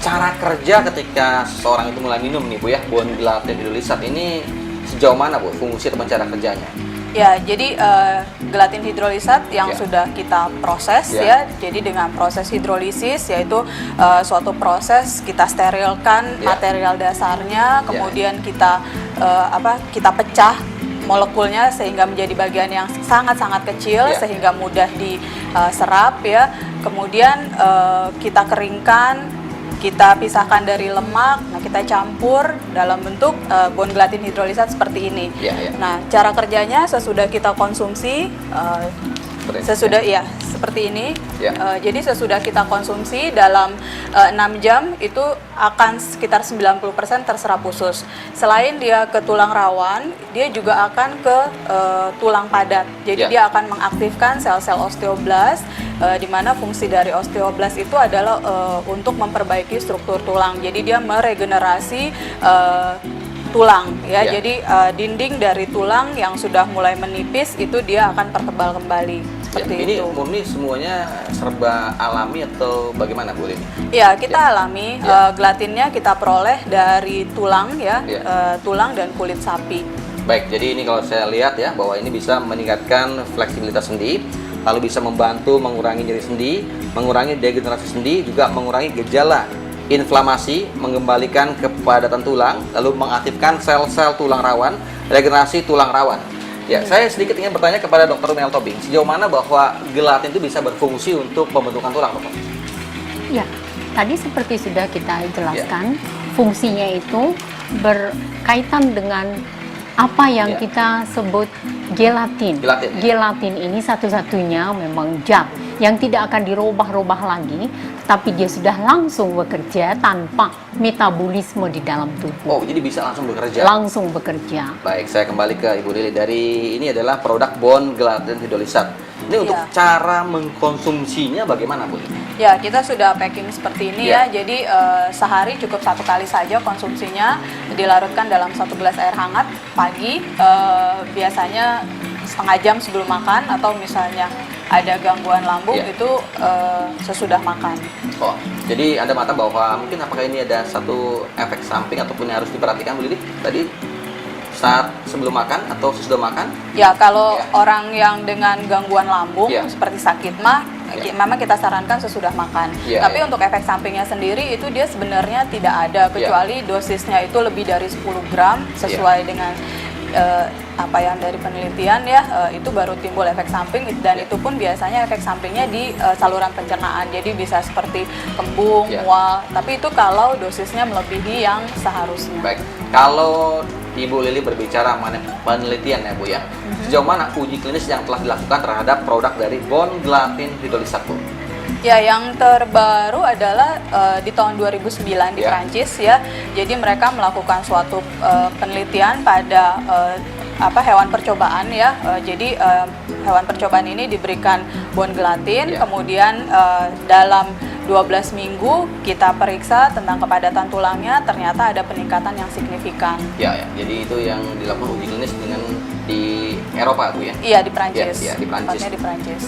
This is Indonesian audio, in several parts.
cara kerja ketika seseorang itu mulai minum nih Bu ya, Bonglatin hidrolizat ini sejauh mana Bu fungsi atau cara kerjanya? Ya, jadi gelatin hidrolisat yang sudah kita proses ya. Jadi dengan proses hidrolisis yaitu suatu proses kita sterilkan material dasarnya, kemudian kita kita pecah molekulnya sehingga menjadi bagian yang sangat-sangat kecil sehingga mudah diserap ya. Kemudian kita keringkan, kita pisahkan dari lemak, nah kita campur dalam bentuk Bonglatin hidrolizat seperti ini. Nah, cara kerjanya sesudah kita konsumsi, seperti ini. Jadi sesudah kita konsumsi dalam 6 jam itu akan sekitar 90% terserap usus. Selain dia ke tulang rawan, dia juga akan ke tulang padat. Jadi dia akan mengaktifkan sel-sel osteoblast, di mana fungsi dari osteoblast itu adalah untuk memperbaiki struktur tulang. Jadi dia meregenerasi tulang ya. Jadi dinding dari tulang yang sudah mulai menipis itu dia akan pertebal kembali. Ini murni semuanya serba alami atau bagaimana Bu Lili? Ya, kita alami. Gelatinnya kita peroleh dari tulang ya, tulang dan kulit sapi. Baik, jadi ini kalau saya lihat ya bahwa ini bisa meningkatkan fleksibilitas sendi, lalu bisa membantu mengurangi nyeri sendi, mengurangi degenerasi sendi, juga mengurangi gejala inflamasi, mengembalikan kepadatan tulang, lalu mengaktifkan sel-sel tulang rawan, regenerasi tulang rawan. Ya, saya sedikit ingin bertanya kepada Dr. Mel Tobing, sejauh mana bahwa gelatin itu bisa berfungsi untuk pembentukan tulang, Dokter? Ya, tadi seperti sudah kita jelaskan, fungsinya itu berkaitan dengan apa yang kita sebut gelatin. Gelatin ini satu-satunya memang zat yang tidak akan dirubah-rubah lagi, tapi dia sudah langsung bekerja tanpa metabolisme di dalam tubuh. Oh, jadi bisa langsung bekerja? Langsung bekerja. Baik, saya kembali ke Ibu Lili. Ini adalah produk Bonglatin hidrolizat. Ini untuk cara mengkonsumsinya bagaimana, Bu? Ya, kita sudah packing seperti ini ya. Jadi sehari cukup 1 kali saja konsumsinya, dilarutkan dalam 1 gelas air hangat pagi, biasanya setengah jam sebelum makan, atau misalnya ada gangguan lambung itu sesudah makan. Oh, jadi Anda mata bahwa mungkin apakah ini ada satu efek samping ataupun yang harus diperhatikan, Bu Lili? Tadi saat sebelum makan atau sesudah makan? Ya, kalau orang yang dengan gangguan lambung seperti sakit mah, memang kita sarankan sesudah makan. Tapi untuk efek sampingnya sendiri itu dia sebenarnya tidak ada, kecuali dosisnya itu lebih dari 10 gram sesuai dengan apa yang dari penelitian ya, itu baru timbul efek samping, dan itu pun biasanya efek sampingnya di saluran pencernaan. Jadi bisa seperti kembung, mual, tapi itu kalau dosisnya melebihi yang seharusnya. Baik, kalau Ibu Lili berbicara mengenai penelitian ya Bu ya, sejauh mana uji klinis yang telah dilakukan terhadap produk dari Bonglatin hidrolizat, Bu? Ya, yang terbaru adalah di tahun 2009 di Prancis ya. Jadi mereka melakukan suatu penelitian pada hewan percobaan ya. Jadi hewan percobaan ini diberikan Bonglatin, kemudian dalam 12 minggu kita periksa tentang kepadatan tulangnya, ternyata ada peningkatan yang signifikan. Ya, jadi itu yang dilakukan uji klinis dengan di Eropa, Bu ya? Iya, di Prancis. Di Prancis. Tempatnya di Prancis.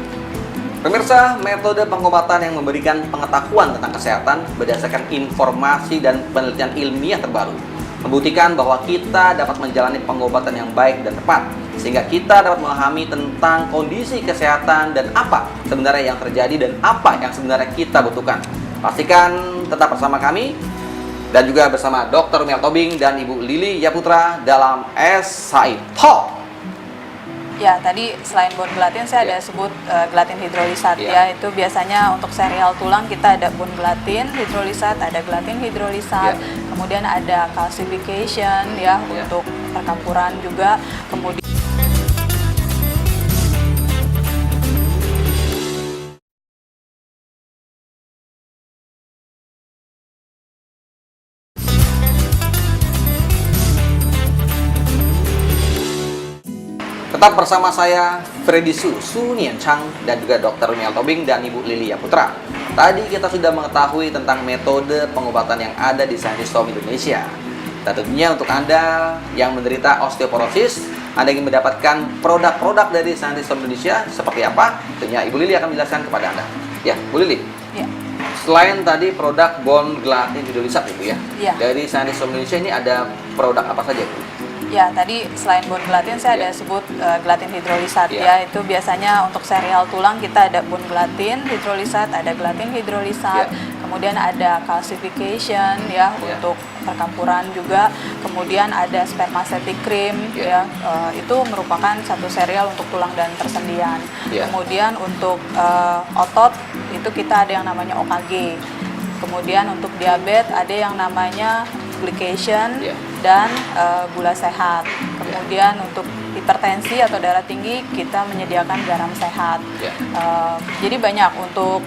Pemirsa, metode pengobatan yang memberikan pengetahuan tentang kesehatan berdasarkan informasi dan penelitian ilmiah terbaru membuktikan bahwa kita dapat menjalani pengobatan yang baik dan tepat, sehingga kita dapat memahami tentang kondisi kesehatan dan apa sebenarnya yang terjadi dan apa yang sebenarnya kita butuhkan. Pastikan tetap bersama kami dan juga bersama Dr. Mel Tobing dan Ibu Lili Yaputra dalam SCI Talk. Ya, tadi selain Bonglatin saya ada sebut gelatin hidrolizat ya. Itu biasanya untuk serial tulang kita ada Bonglatin hidrolizat, ada gelatin hidrolizat, kemudian ada calcification ya untuk perkampuran juga, kemudian tetap bersama saya, Freddy Su Nian Chang, dan juga Dr. Mel Tobing dan Ibu Lili Yaputra. Tadi kita sudah mengetahui tentang metode pengobatan yang ada di Scientist Home Indonesia. Dan tentunya untuk Anda yang menderita osteoporosis, Anda ingin mendapatkan produk-produk dari Scientist Home Indonesia seperti apa? Tentunya Ibu Lili akan menjelaskan kepada Anda. Ya, Bu Lili. ya. Selain tadi produk bone gelatin hidrolisat Ibu ya, Iya. dari Scientist Home Indonesia ini ada produk apa saja Bu? Ya, tadi selain bone gelatin saya ada sebut gelatin hidrolisat ya. Itu biasanya untuk serial tulang kita ada bone gelatin hidrolisat, ada gelatin hidrolisat, kemudian ada calcification ya untuk perkampuran juga, kemudian ada spermacetic cream ya. Itu merupakan satu serial untuk tulang dan persendian. Kemudian untuk otot itu kita ada yang namanya OKG. Kemudian untuk diabetes ada yang namanya glycation dan gula sehat. Kemudian untuk hipertensi atau darah tinggi kita menyediakan garam sehat. Jadi banyak untuk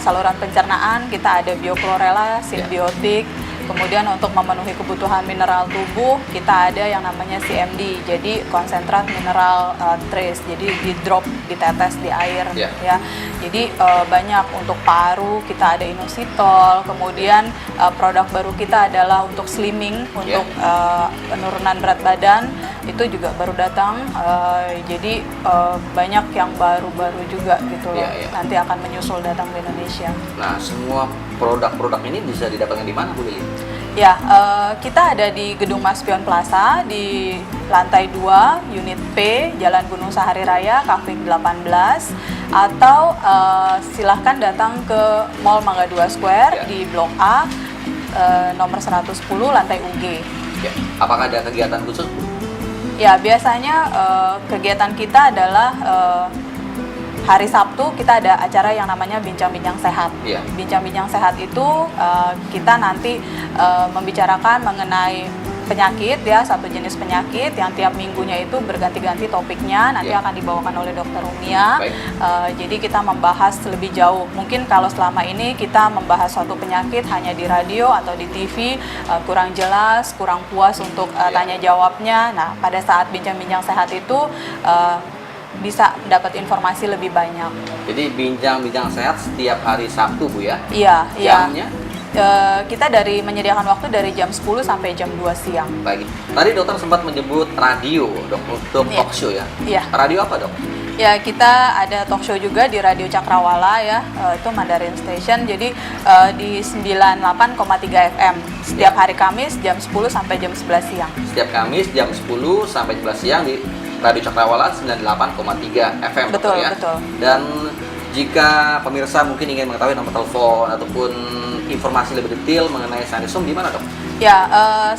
saluran pencernaan kita ada bioklorela, simbiotik. Kemudian untuk memenuhi kebutuhan mineral tubuh kita ada yang namanya CMD, jadi konsentrat mineral trace, jadi di drop, ditetes di air ya. Jadi banyak untuk paru kita ada inositol. Kemudian produk baru kita adalah untuk slimming, untuk penurunan berat badan itu juga baru datang. Jadi banyak yang baru-baru juga gitu loh. Nanti akan menyusul datang ke Indonesia. Nah, semua produk-produk ini bisa didapatkan di mana Bu Lili? Ya, kita ada di Gedung Maspion Plaza di lantai 2, unit P, Jalan Gunung Sahari Raya, Kafling 18. Atau silahkan datang ke Mall Mangga 2 Square di Blok A, nomor 110, lantai UG. Apakah ada kegiatan khusus? Ya, biasanya kegiatan kita adalah hari Sabtu kita ada acara yang namanya Bincang-Bincang Sehat. Bincang-Bincang Sehat itu kita nanti membicarakan mengenai penyakit ya, satu jenis penyakit yang tiap minggunya itu berganti-ganti topiknya, nanti akan dibawakan oleh Dokter Rumia. Jadi kita membahas lebih jauh. Mungkin kalau selama ini kita membahas suatu penyakit hanya di radio atau di TV, kurang jelas, kurang puas untuk tanya jawabnya. Nah, pada saat Bincang-Bincang Sehat itu bisa dapat informasi lebih banyak. Jadi bincang-bincang sehat setiap hari Sabtu Bu ya? Iya. Jamnya? Kita menyediakan waktu dari jam 10 sampai jam 2 siang. Baik. Tadi dokter sempat menyebut radio Dok, untuk talk show ya? Radio apa Dok? Ya, kita ada talk show juga di Radio Cakrawala ya, itu Mandarin Station. Jadi di 98,3 FM setiap hari Kamis jam 10 sampai jam 11 siang. Setiap Kamis jam 10 sampai 11 siang di Radio Cakrawala 98,3 FM. Betul, ya? betul. Dan jika pemirsa mungkin ingin mengetahui nomor telepon ataupun informasi lebih detail mengenai Scientist Home, di mana Dok? Ya,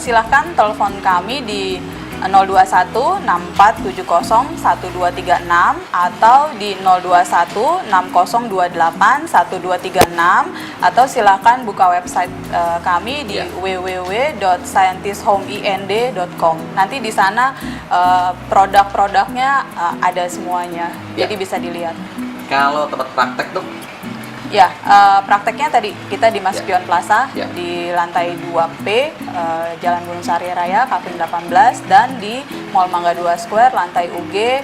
silahkan telepon kami di 021 6470 1236 atau di 021 6028 1236 atau silahkan buka website kami di www.scientisthomeind.com. Nanti di sana produk-produknya ada semuanya, jadi bisa dilihat. Kalau tempat praktek Dok? Ya, prakteknya tadi kita di Maspion Plaza di lantai 2P, Jalan Gunung Sahari Raya, Kafling 18, dan di Mall Mangga 2 Square, lantai UG,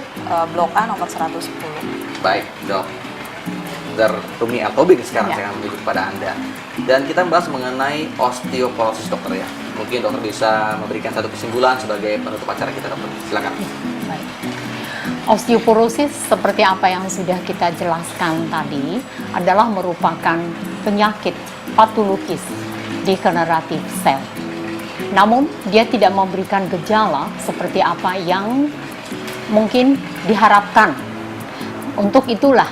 Blok A nomor 110. Baik, Dok. Dr. Rumi Altobing sekarang saya akan menuju kepada Anda. Dan kita membahas mengenai osteoporosis dokter ya. Mungkin dokter bisa memberikan satu kesimpulan sebagai penutup acara kita dokter. Silakan. Baik. Osteoporosis seperti apa yang sudah kita jelaskan tadi adalah merupakan penyakit patologis degeneratif sel. Namun dia tidak memberikan gejala seperti apa yang mungkin diharapkan. Untuk itulah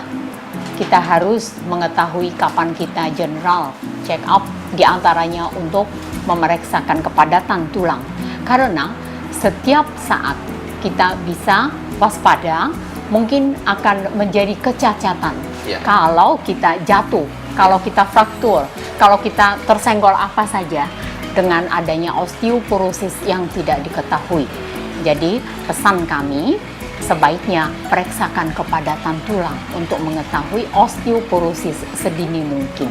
kita harus mengetahui kapan kita general check up, diantaranya untuk memeriksakan kepadatan tulang. Karena setiap saat kita bisa waspada, mungkin akan menjadi kecacatan. Kalau kita jatuh, kalau kita fraktur, kalau kita tersenggol apa saja dengan adanya osteoporosis yang tidak diketahui. Jadi pesan kami, sebaiknya periksakan kepadatan tulang untuk mengetahui osteoporosis sedini mungkin.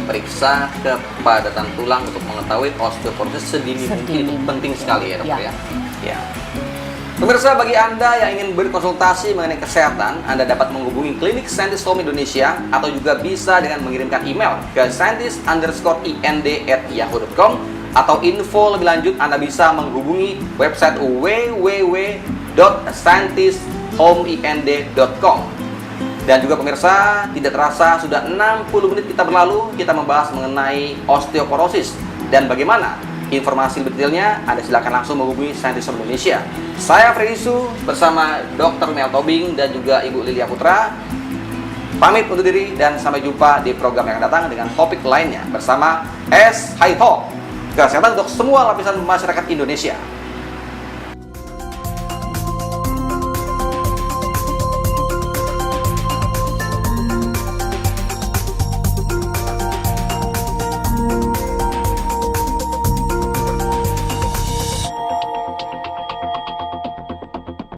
Periksa kepadatan tulang untuk mengetahui osteoporosis sedini mungkin. Itu penting sekali ya dokter ya. Pemirsa, bagi Anda yang ingin berkonsultasi mengenai kesehatan, Anda dapat menghubungi klinik Scientist Home Indonesia atau juga bisa dengan mengirimkan email ke scientist_ind@yahoo.com atau info lebih lanjut Anda bisa menghubungi website www.scientisthomeind.com. Dan juga pemirsa, tidak terasa sudah 60 menit kita berlalu, kita membahas mengenai osteoporosis. Dan bagaimana informasi detailnya, Anda silakan langsung menghubungi Saintis Indonesia. Saya Freddy Su bersama Dr. Mel Tobing dan juga Ibu Lilia Putra. Pamit undur diri dan sampai jumpa di program yang akan datang dengan topik lainnya bersama S High Talk. Kesehatan untuk semua lapisan masyarakat Indonesia.